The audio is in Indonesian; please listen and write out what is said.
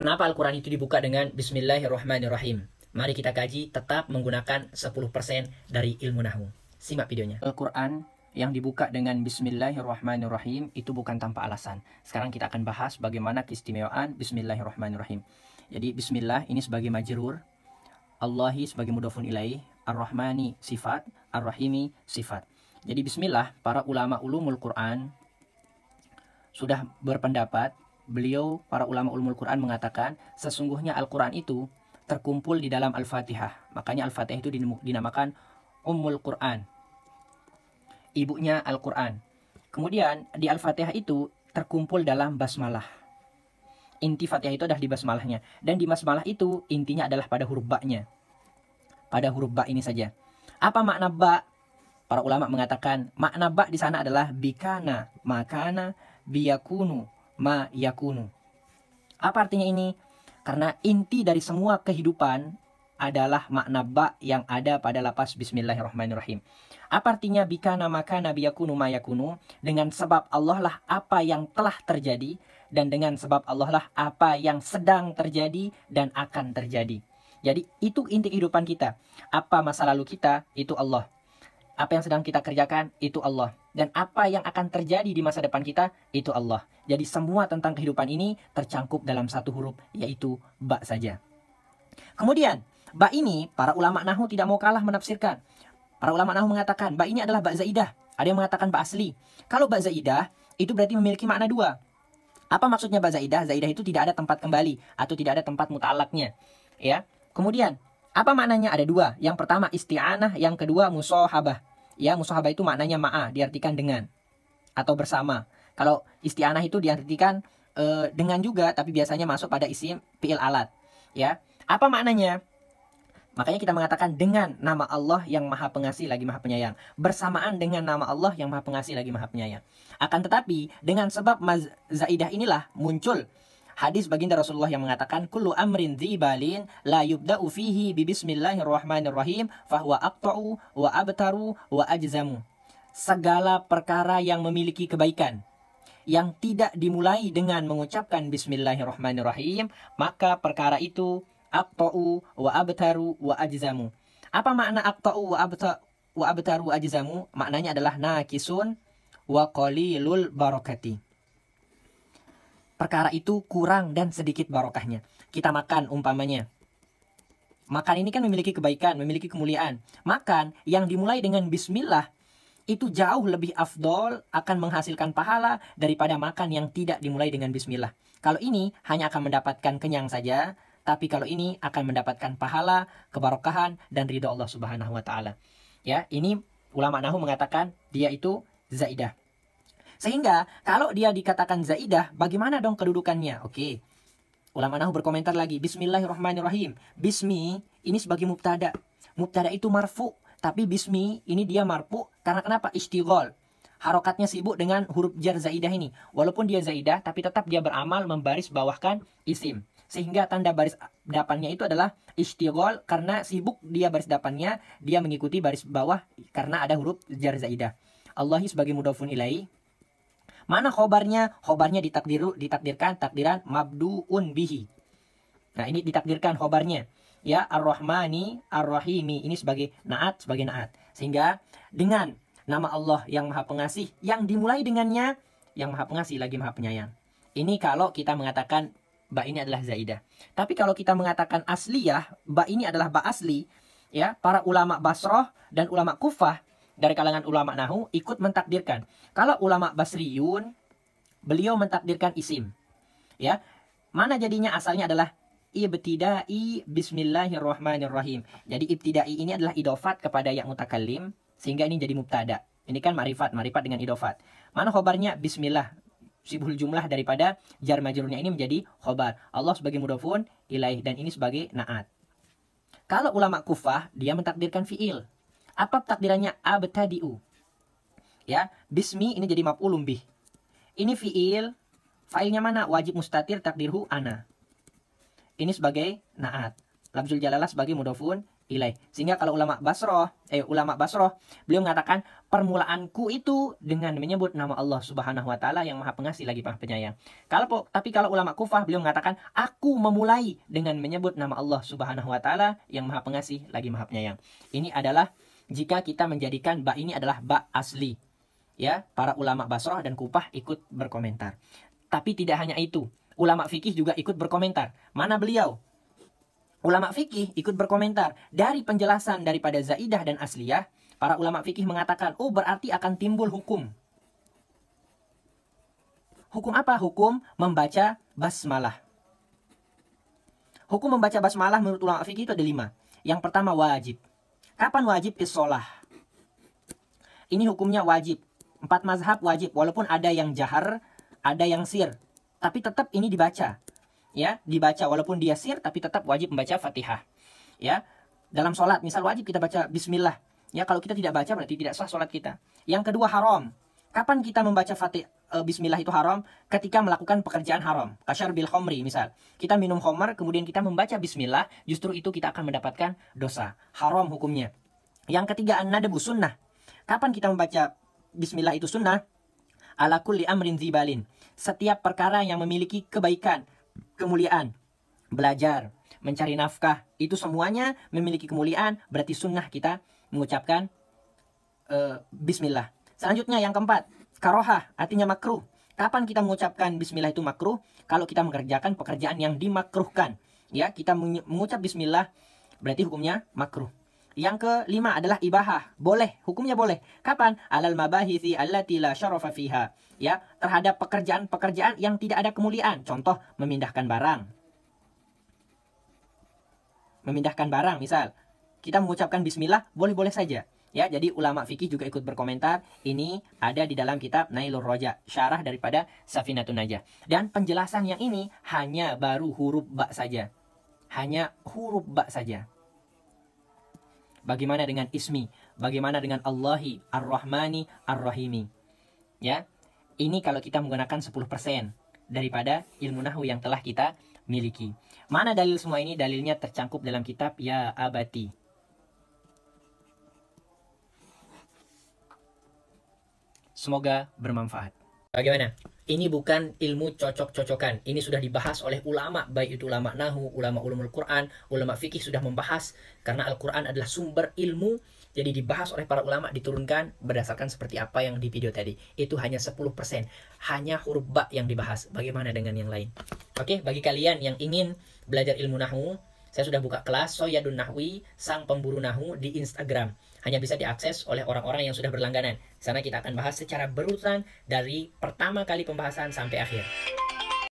Kenapa Al-Quran itu dibuka dengan Bismillahirrahmanirrahim? Mari kita kaji tetap menggunakan 10% dari ilmu nahwu. Simak videonya. Al-Quran yang dibuka dengan Bismillahirrahmanirrahim itu bukan tanpa alasan. Sekarang kita akan bahas bagaimana keistimewaan Bismillahirrahmanirrahim. Jadi Bismillah ini sebagai majrur, Allahi sebagai mudhafun ilaih, Ar-Rahmani sifat, Ar-Rahimi sifat. Jadi Bismillah, para ulama ulumul Quran sudah berpendapat, para ulama ulumul Quran mengatakan sesungguhnya Al-Quran itu terkumpul di dalam Al-Fatihah. Makanya Al-Fatihah itu dinamakan Ummul Quran, ibunya Al-Quran. Kemudian di Al-Fatihah itu terkumpul dalam basmalah. Inti Fatihah itu adalah di basmalahnya. Dan di basmalah itu intinya adalah pada huruf ba-nya. Pada huruf ba ini saja. Apa makna ba? Para ulama mengatakan makna ba di sana adalah bikana, makana, biyakunu, ma yakunu. Apa artinya ini? Karena inti dari semua kehidupan adalah makna ba yang ada pada lafaz Bismillahirrahmanirrahim. Apa artinya bikana, makana, biyakunu, ma yakunu? Dengan sebab Allah lah apa yang telah terjadi, dan dengan sebab Allah lah apa yang sedang terjadi dan akan terjadi. Jadi itu inti kehidupan kita. Apa masa lalu kita, itu Allah. Apa yang sedang kita kerjakan, itu Allah. Dan apa yang akan terjadi di masa depan kita, itu Allah. Jadi semua tentang kehidupan ini tercangkup dalam satu huruf, yaitu ba saja. Kemudian, ba ini para ulama nahwu tidak mau kalah menafsirkan. Para ulama nahwu mengatakan ba ini adalah ba zaidah. Ada yang mengatakan ba asli. Kalau ba zaidah, itu berarti memiliki makna dua. Apa maksudnya ba zaidah? Zaidah itu tidak ada tempat kembali atau tidak ada tempat muta'alaknya. Ya. Kemudian, apa maknanya? Ada dua. Yang pertama isti'anah, yang kedua musohabah. Ya, musohabah itu maknanya ma'a, diartikan dengan atau bersama. Kalau isti'anah itu diartikan dengan juga, tapi biasanya masuk pada isim fi'il alat. Ya, apa maknanya? Makanya kita mengatakan dengan nama Allah yang Maha Pengasih lagi Maha Penyayang, bersamaan dengan nama Allah yang Maha Pengasih lagi Maha Penyayang. Akan tetapi dengan sebab zaidah inilah muncul hadis baginda Rasulullah yang mengatakan kullu amrin dzibalin la yubda'u fihi bi bismillahirrahmanirrahim fahuwa aqta'u wa abtaru wa ajzamu. Segala perkara yang memiliki kebaikan yang tidak dimulai dengan mengucapkan bismillahirrahmanirrahim, maka perkara itu aqta'u wa abtaru wa ajzamu. Apa makna aqta'u wa abtaru wa ajzamu? Maknanya adalah nakisun wa qalilul barakati. Perkara itu kurang dan sedikit barokahnya. Kita makan umpamanya. Makan ini kan memiliki kebaikan, memiliki kemuliaan. Makan yang dimulai dengan bismillah itu jauh lebih afdol, akan menghasilkan pahala daripada makan yang tidak dimulai dengan bismillah. Kalau ini hanya akan mendapatkan kenyang saja, tapi kalau ini akan mendapatkan pahala, kebarokahan, dan ridho Allah Subhanahu wa Ta'ala. Ya, ini ulama nahwu mengatakan dia itu zaidah. Sehingga kalau dia dikatakan zaidah, bagaimana dong kedudukannya? Oke. Ulama nahwu berkomentar lagi, Bismillahirrahmanirrahim. Bismi ini sebagai mubtada. Mubtada itu marfu, tapi bismi ini dia marfu karena kenapa? Istighol. Harokatnya sibuk dengan huruf jar zaidah ini. Walaupun dia zaidah, tapi tetap dia beramal membaris bawahkan isim. Sehingga tanda baris depannya itu adalah istighol, karena sibuk dia baris depannya, dia mengikuti baris bawah karena ada huruf jar zaidah. Allahi sebagai mudhafun ilaih. Mana khobarnya? Khobarnya ditakdirkan takdiran mabdu'un bihi. Nah, ini ditakdirkan khobarnya. Ya, Ar-Rahmani, Ar-Rahimi. Ini sebagai naat, Sehingga dengan nama Allah yang Maha Pengasih, yang dimulai dengannya yang Maha Pengasih lagi Maha Penyayang. Ini kalau kita mengatakan ba ini adalah zaidah. Tapi kalau kita mengatakan asliyah, ba ini adalah ba asli, ya, para ulama Basrah dan ulama Kufah dari kalangan ulama nahwu ikut mentakdirkan. Kalau ulama Basriyun, beliau mentakdirkan isim. Ya. Mana jadinya? Asalnya adalah ibtida'i bismillahirrahmanirrahim. Jadi ibtida'i ini adalah idofat kepada ya mutakallim, sehingga ini jadi mubtada. Ini kan ma'rifat dengan idofat. Mana khobarnya? Bismillah. Sibul jumlah daripada jar majrurnya ini menjadi khobar. Allah sebagai mudhafun ilaih dan ini sebagai naat. Kalau ulama Kufah, dia mentakdirkan fi'il. Apa takdirannya? Abtadi'u. Ya, bismi ini jadi maf'ulun bih. Ini fi'il, fa'ilnya mana? Wajib mustatir takdirhu ana. Ini sebagai naat. Lafzul jalalah sebagai mudhafun ilaih. Sehingga kalau ulama Basroh, beliau mengatakan permulaanku itu dengan menyebut nama Allah Subhanahu wa taala yang Maha Pengasih lagi Maha Penyayang. Tapi kalau ulama Kufah, beliau mengatakan aku memulai dengan menyebut nama Allah Subhanahu wa taala yang Maha Pengasih lagi Maha Penyayang. Ini adalah jika kita menjadikan ba ini adalah ba asli. Ya, para ulama Basroh dan Kufah ikut berkomentar. Tapi tidak hanya itu, ulama fikih juga ikut berkomentar. Mana beliau? Ulama fikih ikut berkomentar. Dari penjelasan daripada zaidah dan asliyah, para ulama fikih mengatakan, oh berarti akan timbul hukum. Hukum apa? Hukum membaca basmalah. Hukum membaca basmalah menurut ulama fikih itu ada 5. Yang pertama wajib. Kapan wajib? Sholah. Ini hukumnya wajib. 4 mazhab wajib. Walaupun ada yang jahar, ada yang sir. Tapi tetap ini dibaca. Ya, dibaca walaupun dia sir tapi tetap wajib membaca Fatihah. Ya. Dalam sholat misal wajib kita baca bismillah. Ya, kalau kita tidak baca berarti tidak sah sholat kita. Yang kedua haram. Kapan kita membaca bismillah itu haram? Ketika melakukan pekerjaan haram. Kasyar bil khomri misal. Kita minum khamar kemudian kita membaca bismillah, justru itu kita akan mendapatkan dosa. Haram hukumnya. Yang ketiga an-nadbu sunnah. Kapan kita membaca bismillah itu sunnah? Ala kulli amrin zibalin. Setiap perkara yang memiliki kebaikan, kemuliaan, belajar, mencari nafkah, itu semuanya memiliki kemuliaan, berarti sunnah kita mengucapkan bismillah. Selanjutnya yang keempat, karohah, artinya makruh. Kapan kita mengucapkan bismillah itu makruh? Kalau kita mengerjakan pekerjaan yang dimakruhkan. Ya, kita mengucap bismillah berarti hukumnya makruh. Yang kelima adalah ibahah, boleh, hukumnya boleh. Kapan? Alal mabahithi allati la syarafa fiha. Ya, terhadap pekerjaan-pekerjaan yang tidak ada kemuliaan. Contoh, memindahkan barang. Memindahkan barang, misal. Kita mengucapkan bismillah, boleh-boleh saja. Ya, jadi ulama fikih juga ikut berkomentar. Ini ada di dalam kitab Nailur Roja, syarah daripada Safinatun Najah. Dan penjelasan yang ini hanya baru huruf ba saja. Hanya huruf ba saja. Bagaimana dengan ismi? Bagaimana dengan Allahi, Ar-Rahmani, Ar-Rahimi? Ya, ini kalau kita menggunakan 10% daripada ilmu nahwu yang telah kita miliki. Mana dalil semua ini? Dalilnya tercangkup dalam kitab Ya Abati. Semoga bermanfaat. Bagaimana? Ini bukan ilmu cocok-cocokan. Ini sudah dibahas oleh ulama, baik itu ulama nahu, ulama ulumul Quran, ulama fikih sudah membahas. Karena Al-Quran adalah sumber ilmu, jadi dibahas oleh para ulama, diturunkan berdasarkan seperti apa yang di video tadi. Itu hanya 10%. Hanya huruf ba yang dibahas. Bagaimana dengan yang lain? Oke, bagi kalian yang ingin belajar ilmu nahu, saya sudah buka kelas Soyadun Nahwi, Sang Pemburu Nahu di Instagram. Hanya bisa diakses oleh orang-orang yang sudah berlangganan. Di sana kita akan bahas secara berurutan dari pertama kali pembahasan sampai akhir.